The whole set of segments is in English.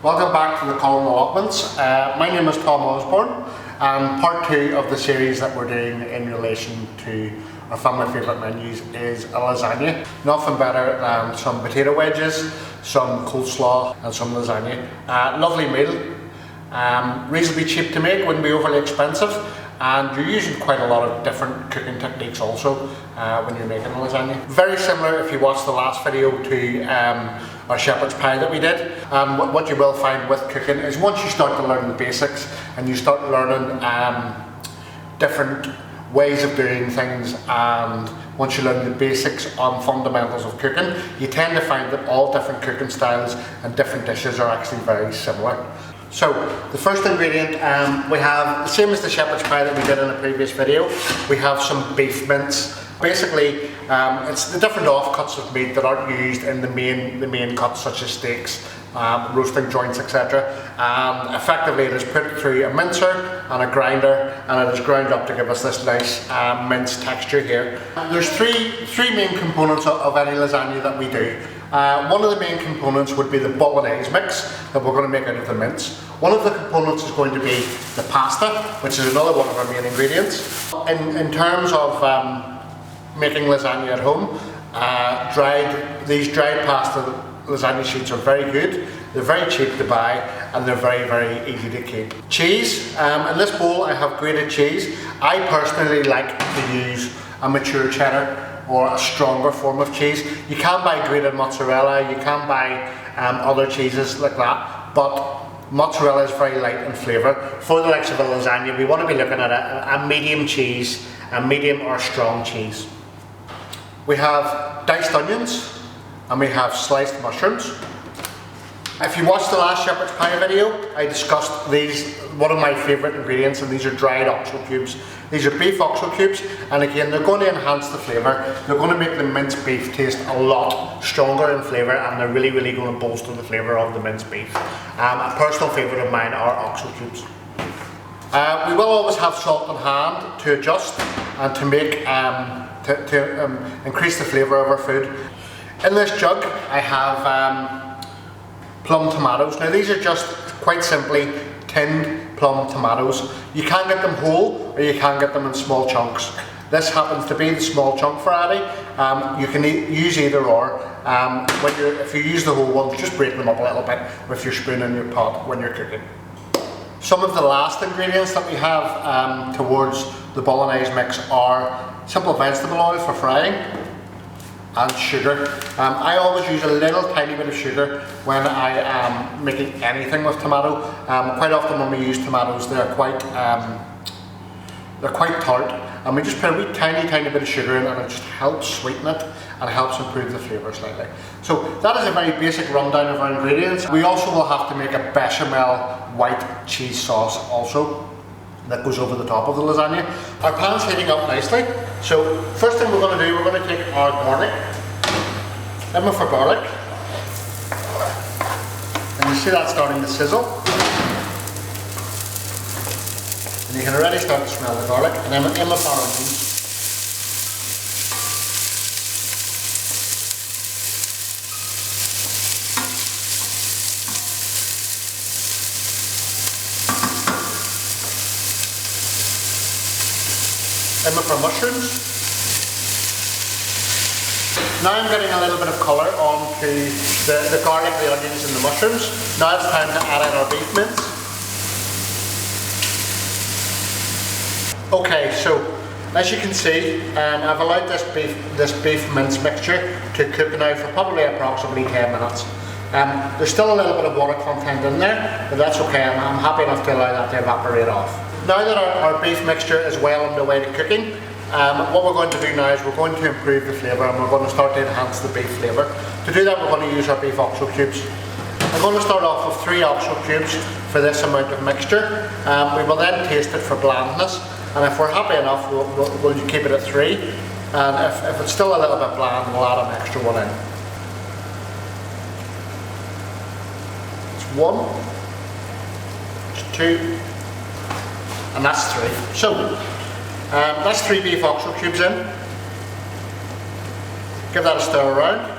Welcome back to the Colin Allotments. My name is Tom Osborne, and part 2 of the series that we're doing in relation to our family favourite menus is a lasagna. Nothing better than some potato wedges, some coleslaw and some lasagna. Lovely meal, reasonably cheap to make, wouldn't be overly expensive, and you're using quite a lot of different cooking techniques also when you're making a lasagna. Very similar, if you watched the last video, to our shepherd's pie that we did. What you will find with cooking is once you start to learn the basics and you start learning different ways of doing things, and once you learn the basics on fundamentals of cooking, you tend to find that all different cooking styles and different dishes are actually very similar. So the first ingredient, we have the same as the shepherd's pie that we did in a previous video. We have some beef mince. Basically, it's the different offcuts of meat that aren't used in the main cuts, such as steaks, roasting joints, etc. Effectively, it is put through a mincer and a grinder, and it is ground up to give us this nice mince texture here. There's three main components of any lasagna that we do. One of the main components would be the Bolognese mix that we're going to make out of the mince. One of the components is going to be the pasta, which is another one of our main ingredients. In terms of making lasagna at home, these dried pasta lasagna sheets are very good. They're very cheap to buy, and they're very, very easy to keep. Cheese. In this bowl I have grated cheese. I personally like to use a mature cheddar or a stronger form of cheese. You can buy grated mozzarella, you can buy other cheeses like that, but mozzarella is very light in flavour. For the likes of a lasagna, we want to be looking at a medium cheese, a medium or strong cheese. We have diced onions, and we have sliced mushrooms. If you watched the last shepherd's pie video, I discussed these, one of my favourite ingredients, and these are dried oxo cubes. These are beef oxo cubes, and again, they're going to enhance the flavour. They're going to make the minced beef taste a lot stronger in flavour, and they're really, really going to bolster the flavour of the minced beef. A personal favourite of mine are oxo cubes. We will always have salt on hand to adjust and to make to increase the flavour of our food. In this jug I have plum tomatoes. Now these are just quite simply tinned plum tomatoes. You can get them whole or you can get them in small chunks. This happens to be the small chunk variety. You can use either or. If you use the whole ones, just break them up a little bit with your spoon in your pot when you're cooking. Some of the last ingredients that we have towards the Bolognese mix are simple vegetable oil for frying and sugar. I always use a little tiny bit of sugar when I am making anything with tomato. Quite often when we use tomatoes, they're quite tart, and we just put a wee tiny bit of sugar in, and it just helps sweeten it and helps improve the flavour slightly. So that is a very basic rundown of our ingredients. We also will have to make a bechamel white cheese sauce also that goes over the top of the lasagna. Our pan's heating up nicely, so first thing we're going to do, we're going to take our garlic, lemon for garlic, and you see that starting to sizzle, and you can already start to smell the garlic, and then in with our onions. In with our mushrooms. Now I'm getting a little bit of colour onto the garlic, the onions and the mushrooms. Now it's time to add in our beef mince. Okay, so as you can see, I've allowed this beef mince mixture to cook now for probably approximately 10 minutes. There's still a little bit of water content in there, but that's okay. I'm happy enough to allow that to evaporate off. Now that our beef mixture is well underway to cooking, what we're going to do now is we're going to improve the flavour, and we're going to start to enhance the beef flavour. To do that, we're going to use our beef oxo cubes. I'm going to start off with 3 oxo cubes for this amount of mixture. We will then taste it for blandness, and if we're happy enough, we'll keep it at 3. And if it's still a little bit bland, we'll add an extra one in. It's 1, it's 2, and that's 3. So that's 3 beef oxo cubes in. Give that a stir around.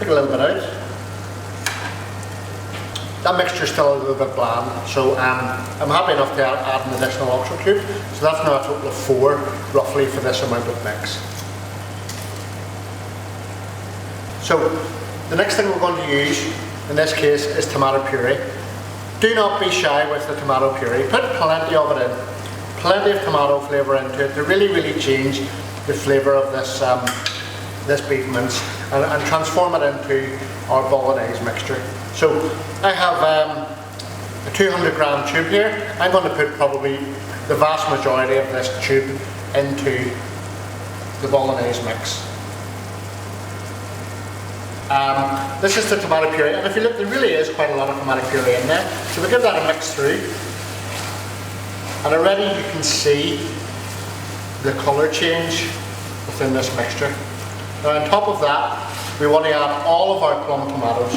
Take a little bit out. that mixture is still a little bit bland, so I'm happy enough to add an additional oxo cube. So that's now a total of 4 roughly for this amount of mix. So the next thing we're going to use in this case is tomato puree. Do not be shy with the tomato puree. Put plenty of it in. Plenty of tomato flavour into it to really change the flavour of this this beef mince and transform it into our bolognese mixture. So I have a 200 gram tube here. I'm going to put probably the vast majority of this tube into the bolognese mix. This is the tomato puree, and if you look, there really is quite a lot of tomato puree in there. So we'll give that a mix through. And already you can see the colour change within this mixture. Now on top of that, we want to add all of our plum tomatoes.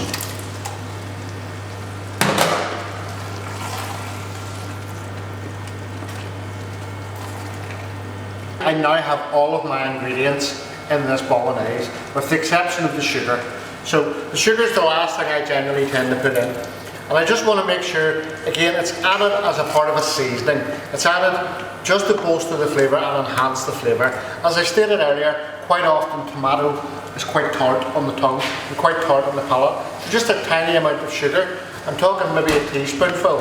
I now have all of my ingredients in this bolognese, with the exception of the sugar. So the sugar is the last thing I generally tend to put in. And I just want to make sure, again, it's added as a part of a seasoning. It's added just to bolster the flavour and enhance the flavour. As I stated earlier, quite often tomato is quite tart on the tongue and quite tart on the palate. So just a tiny amount of sugar, I'm talking maybe a teaspoonful,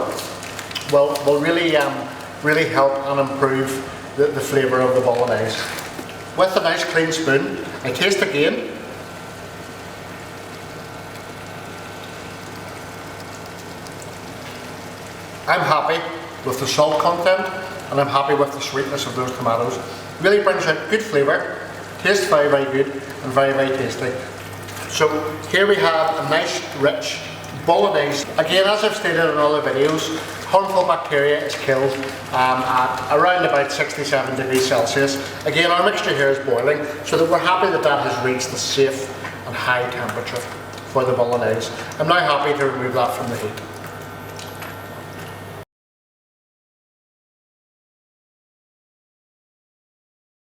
will really help and improve the flavour of the bolognese. With a nice clean spoon, I taste again. I'm happy with the salt content and I'm happy with the sweetness of those tomatoes. Really brings out good flavour, tastes very good and very tasty. So here we have a nice rich bolognese. Again, as I've stated in other videos, harmful bacteria is killed at around about 67 degrees Celsius. Again, our mixture here is boiling, so that we're happy that that has reached the safe and high temperature for the bolognese. I'm now happy to remove that from the heat.